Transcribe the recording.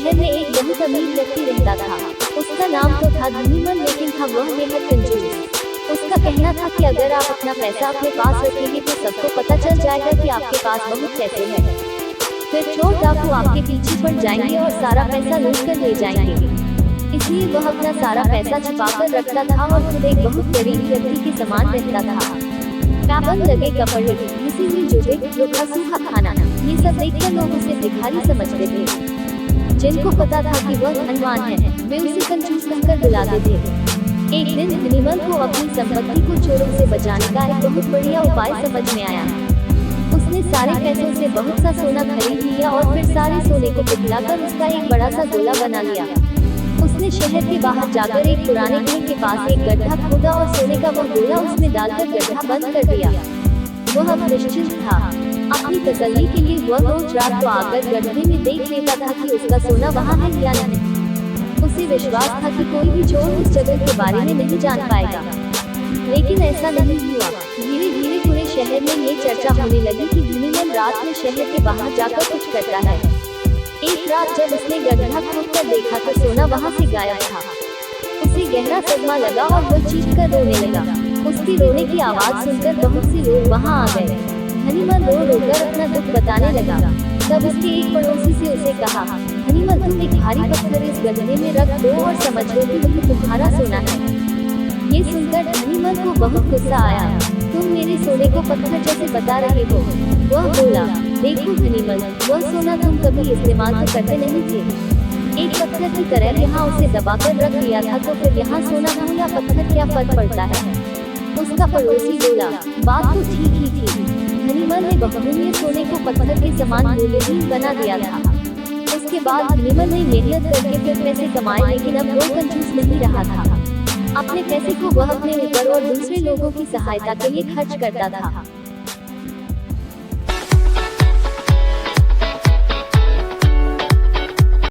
शहर में एक बहुत अमीर व्यक्ति रहता था। उसका नाम तो था धनीमन, लेकिन था वह बेहद कंजूस। उसका कहना था कि अगर आप अपना पैसा अपने पास रखेंगे तो सबको पता चल जाएगा कि आपके पास बहुत पैसे हैं। फिर चोर डाकू आपके पीछे पड़ जाएंगे और सारा पैसा लूट कर ले जाएंगे। इसलिए वह अपना सारा पैसा छुपाकर रखता था और खुद एक बहुत गरीब व्यक्ति के समान रहता था। पाबंद लगे कपड़े, घिसी हुई जूते, रूखा सूखा खाना, ये सब देखकर लोग उसे भिखारी समझते थे। जिनको पता था कि वह धनवान है, वे उसे कंजूस कहकर बुलाते थे। एक दिन धनीमन को अपनी संपत्ति को चोरों से बचाने का एक बहुत बढ़िया उपाय समझ में आया। उसने सारे पैसों से बहुत सा सोना खरीद लिया और फिर सारे सोने को पिघलाकर उसका एक बड़ा सा गोला बना लिया। उसने शहर के बाहर जाकर एक पुराने घर के पास एक गड्ढा खोदा और सोने का वह गोला उसमें डालकर गड्ढा बंद कर दिया। वह अब निश्चिंत था। अपनी तसल्ली के लिए वह रोज रात को आकर गड्ढे में देख लेता था कि उसका सोना वहाँ है या नहीं। उसे विश्वास था कि कोई भी चोर उस जगह के बारे में नहीं जान पाएगा, लेकिन ऐसा नहीं हुआ। धीरे धीरे पूरे शहर में ये चर्चा होने लगी कि धनीमन रात में शहर के बाहर जाकर कुछ करता है। एक रात जब उसने गड्ढा खोदकर देखा तो सोना वहाँ से गायब था। उसे गहरा सदमा लगा और वह चीख कर रोने लगा। उसकी रोने की आवाज सुनकर बहुत से लोग वहाँ आ गए। धनीमन रो रो कर अपना दुख बताने लगा। तब उसके एक पड़ोसी से उसे कहा, धनीमन तुम एक भारी पत्थर इस गड्ढे में रख दो और समझ लो कि वही तुम्हारा सोना है। ये सुनकर धनीमन को बहुत गुस्सा आया। तुम मेरे सोने को पत्थर जैसे बता रहे हो। वह बोला, देखो धनीमन, वह सोना तुम कभी इस्तेमाल तो करते नहीं थे। एक पत्थर की तरह यहाँ उसे दबाकर रख दिया था, तो फिर यहाँ सोना हो या पत्थर क्या फर्क पड़ता है। उसका पड़ोसी बोला, बात तो ठीक ही थी। धनीमन ने बहुमूल्य सोने को पत्थर के समान मूल्यहीन बना दिया था। उसके बाद धनीमन ने मेहनत करके फिर पैसे कमाए, लेकिन अब वो कंजूस नहीं रहा था। अपने पैसे को वह अपने ऊपर और दूसरे लोगों की सहायता के लिए खर्च करता था।